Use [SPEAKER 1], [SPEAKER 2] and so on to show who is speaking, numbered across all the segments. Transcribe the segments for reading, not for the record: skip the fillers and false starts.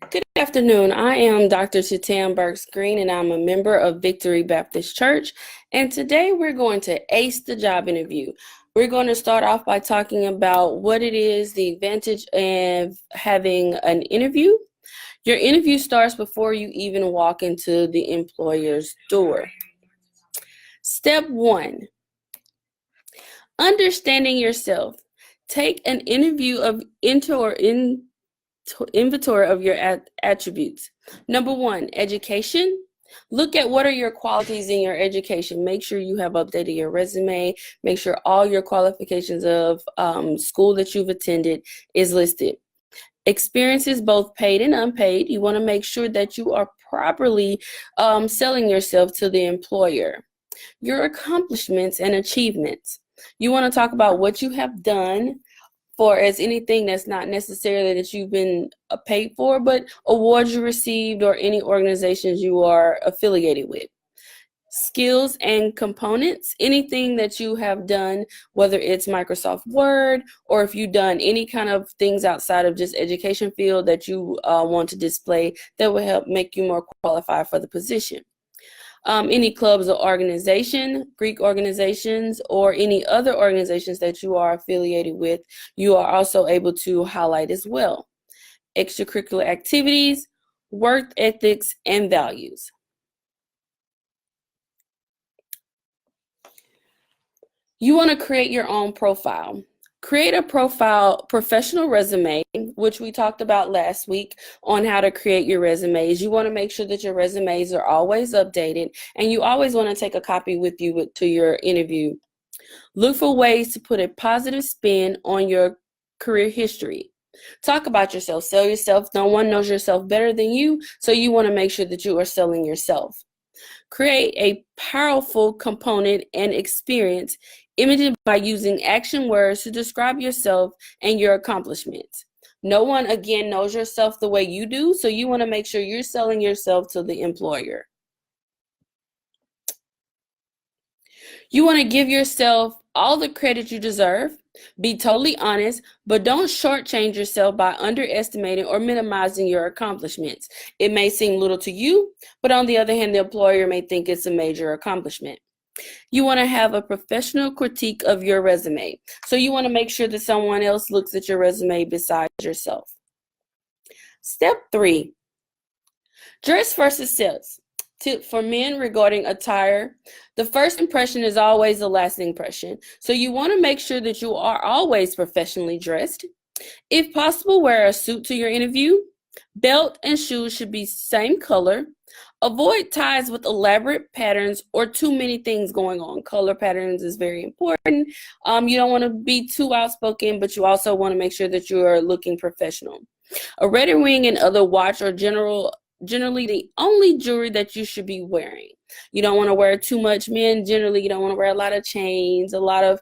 [SPEAKER 1] Good afternoon. I am Dr. Chitam Burks Green, and I'm a member of Victory Baptist Church. And today we're going to ace the job interview. We're going to start off by talking about what it is, the advantage of having an interview. Your interview starts before you even walk into the employer's door. Step 1, understanding yourself. Take an inventory of your attributes. Number 1, education. Look at what are your qualities in your education. Make sure you have updated your resume. Make sure all your qualifications of school that you've attended is listed. Experiences, both paid and unpaid. You want to make sure that you are properly selling yourself to the employer. Your accomplishments and achievements. You want to talk about what you have done for as anything that's not necessarily that you've been paid for, but awards you received or any organizations you are affiliated with. Skills and components, anything that you have done, whether it's Microsoft Word or if you've done any kind of things outside of just education field that you want to display that will help make you more qualified for the position. Any clubs or Greek organizations, or any other organizations that you are affiliated with, you are also able to highlight as well. Extracurricular activities, work ethics, and values. You want to create your own profile. Create a professional resume, which we talked about last week on how to create your resumes. You want to make sure that your resumes are always updated, and you always want to take a copy with you to your interview. Look for ways to put a positive spin on your career history. Talk about yourself, sell yourself. No one knows yourself better than you, so you want to make sure that you are selling yourself. Create a powerful component and experience imaged by using action words to describe yourself and your accomplishments. No one, again, knows yourself the way you do, so you want to make sure you're selling yourself to the employer. You want to give yourself all the credit you deserve. Be totally honest, but don't shortchange yourself by underestimating or minimizing your accomplishments. It may seem little to you, but on the other hand, the employer may think it's a major accomplishment. You want to have a professional critique of your resume. So you want to make sure that someone else looks at your resume besides yourself. Step 3, dress versus sales. Tip for men regarding attire: the first impression is always the last impression. So you want to make sure that you are always professionally dressed. If possible, wear a suit to your interview. Belt and shoes should be same color. Avoid ties with elaborate patterns or too many things going on. Color patterns is very important. You don't want to be too outspoken, but you also want to make sure that you are looking professional. A red ring and other watch are generally the only jewelry that you should be wearing. You don't want to wear too much. Men, generally, you don't want to wear a lot of chains, a lot of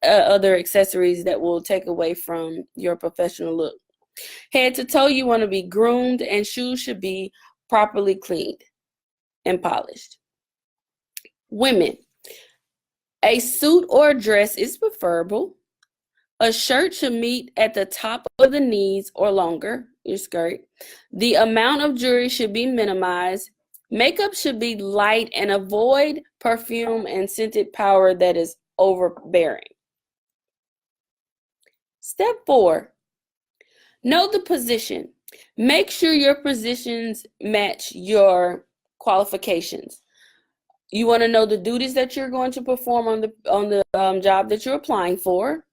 [SPEAKER 1] other accessories that will take away from your professional look. Head to toe, you want to be groomed, and shoes should be properly cleaned and polished. Women, a suit or a dress is preferable. A shirt should meet at the top of the knees or longer, your skirt. The amount of jewelry should be minimized. Makeup should be light and avoid perfume and scented powder that is overbearing. Step 4, know the position. Make sure your positions match your qualifications. You want to know the duties that you're going to perform on the job that you're applying for.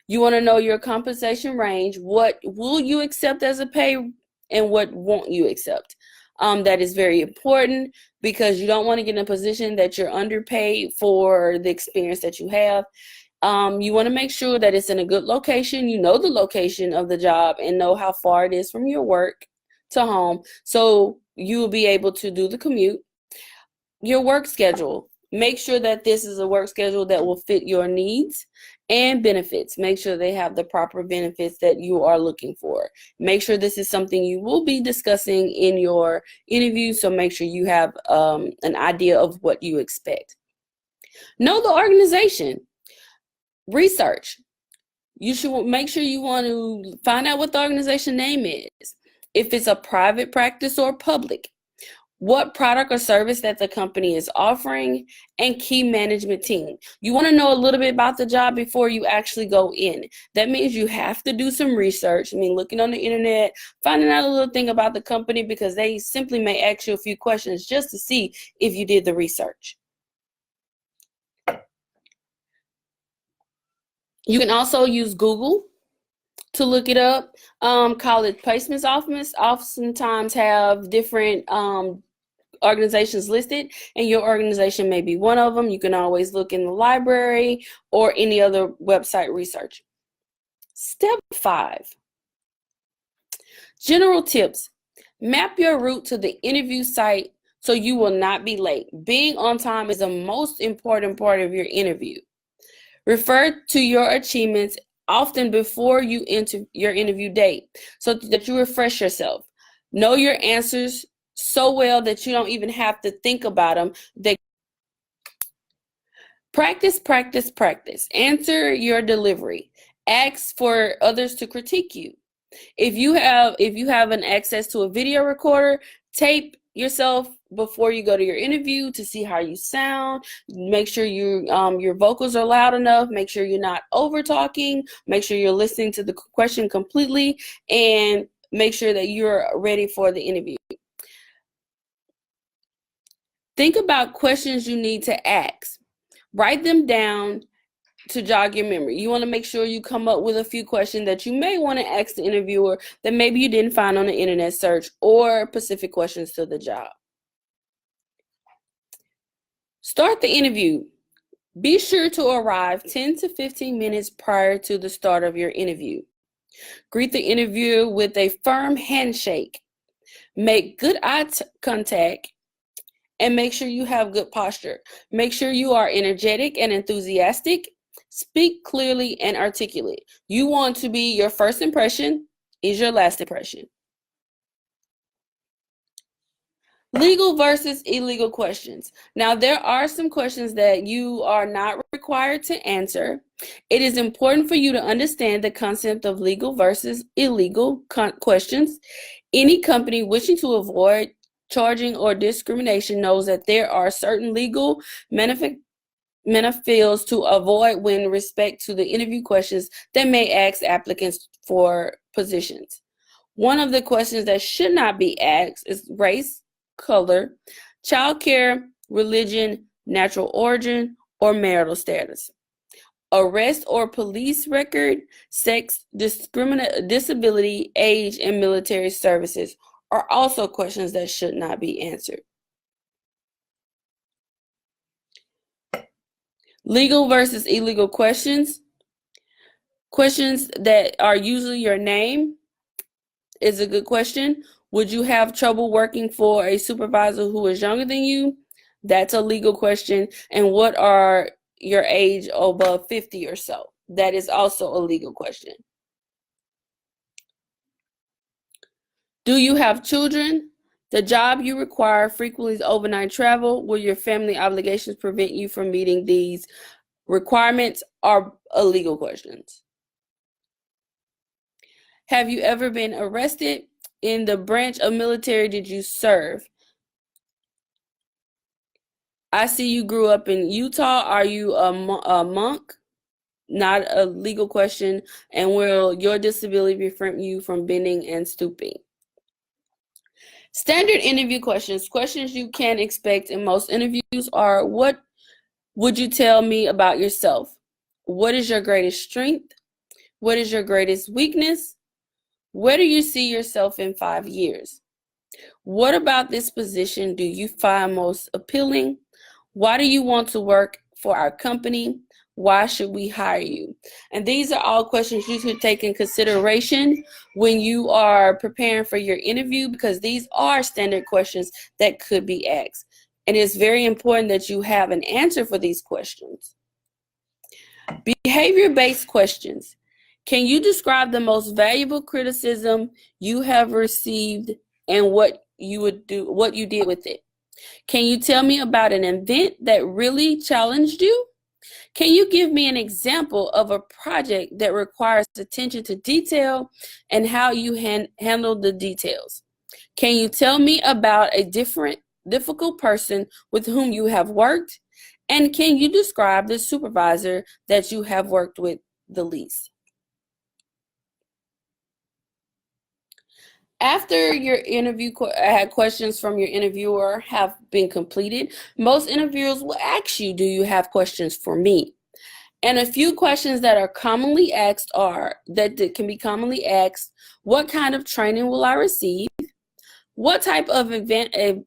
[SPEAKER 1] You want to know your compensation range. What will you accept as a pay and what won't you accept? That is very important because you don't want to get in a position that you're underpaid for the experience that you have. You want to make sure that it's in a good location. You know the location of the job and know how far it is from your work to home, so you will be able to do the commute. Your work schedule. Make sure that this is a work schedule that will fit your needs. And benefits. Make sure they have the proper benefits that you are looking for. Make sure this is something you will be discussing in your interview, so make sure you have an idea of what you expect. Know the organization. Research. You should make sure you want to find out what the organization name is. if it's a private practice or public, what product or service that the company is offering, and key management team. You want to know a little bit about the job before you actually go in. That means you have to do some research. I mean, looking on the internet, finding out a little thing about the company, because they simply may ask you a few questions just to see if you did the research. You can also use Google to look it up. College placements office oftentimes have different organizations listed, and your organization may be one of them. You can always look in the library or any other website research. Step 5, general tips. Map your route to the interview site so you will not be late. Being on time is the most important part of your interview. Refer to your achievements often before you enter your interview date so that you refresh yourself. Know your answers so well that you don't even have to think about them. Practice, practice, practice. Answer your delivery. Ask for others to critique you. If you have an access to a video recorder, tape yourself before you go to your interview to see how you sound. Make sure your vocals are loud enough. Make sure you're not over talking. Make sure you're listening to the question completely, and make sure that you're ready for the interview. Think about questions you need to ask. Write them down to jog your memory. You want to make sure you come up with a few questions that you may want to ask the interviewer that maybe you didn't find on the internet search, or specific questions to the job. Start the interview. Be sure to arrive 10 to 15 minutes prior to the start of your interview. Greet the interviewer with a firm handshake. Make good eye contact, and make sure you have good posture. Make sure you are energetic and enthusiastic. Speak clearly and articulate. You want to be your first impression is your last impression. Legal versus illegal questions. Now, there are some questions that you are not required to answer. It is important for you to understand the concept of legal versus illegal questions. Any company wishing to avoid charging or discrimination knows that there are certain legal manipulations to avoid when respect to the interview questions that may ask applicants for positions. One of the questions that should not be asked is race, color, child care, religion, natural origin, or marital status. Arrest or police record, sex, disability, age, and military services are also questions that should not be answered. Legal versus illegal questions. Questions that are usually your name is a good question. Would you have trouble working for a supervisor who is younger than you? That's a legal question. And what are your age above 50 or so? That is also a legal question. Do you have children? The job you require frequently is overnight travel. Will your family obligations prevent you from meeting these requirements? Are illegal questions. Have you ever been arrested? In the branch of military did you serve? I see you grew up in Utah. Are you a monk? Not a legal question. And will your disability prevent you from bending and stooping? Standard interview questions. Questions you can expect in most interviews are: what would you tell me about yourself? What is your greatest strength? What is your greatest weakness? Where do you see yourself in 5 years? What about this position do you find most appealing? Why do you want to work for our company? Why should we hire you? And these are all questions you should take in consideration when you are preparing for your interview, because these are standard questions that could be asked. And it's very important that you have an answer for these questions. Behavior-based questions. Can you describe the most valuable criticism you have received and what you did with it? Can you tell me about an event that really challenged you? Can you give me an example of a project that requires attention to detail and how you handle the details? Can you tell me about a difficult person with whom you have worked? And can you describe the supervisor that you have worked with the least? After your interview questions from your interviewer have been completed, most interviewers will ask you, do you have questions for me? And a few questions that are commonly asked that can be commonly asked: what kind of training will I receive? What type of advancement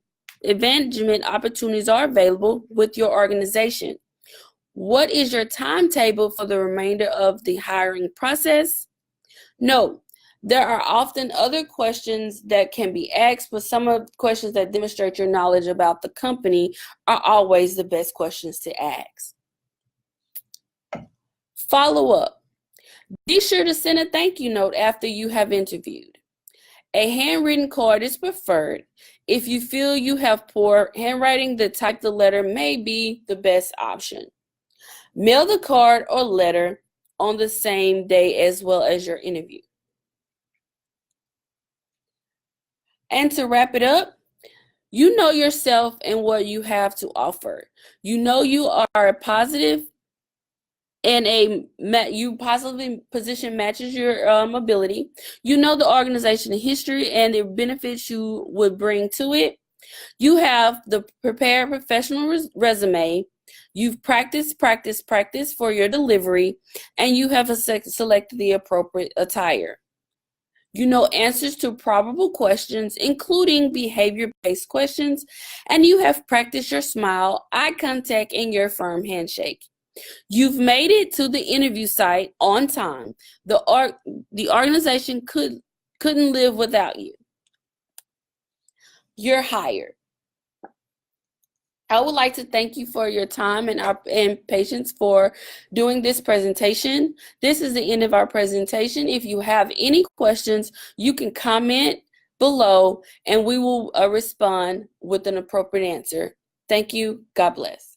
[SPEAKER 1] opportunities are available with your organization? What is your timetable for the remainder of the hiring process? Note, there are often other questions that can be asked, but some of the questions that demonstrate your knowledge about the company are always the best questions to ask. Follow up. Be sure to send a thank you note after you have interviewed. A handwritten card is preferred. If you feel you have poor handwriting, the type the letter may be the best option. Mail the card or letter on the same day as well as your interview. And to wrap it up, you know yourself and what you have to offer. You know you are a positive and you positively position matches your ability. You know the organization history and the benefits you would bring to it. You have the prepared professional resume. You've practiced for your delivery, and you have selected the appropriate attire. You know answers to probable questions, including behavior-based questions, and you have practiced your smile, eye contact, and your firm handshake. You've made it to the interview site on time. The organization couldn't live without you. You're hired. I would like to thank you for your time and patience for doing this presentation. This is the end of our presentation. If you have any questions, you can comment below and we will respond with an appropriate answer. Thank you. God bless.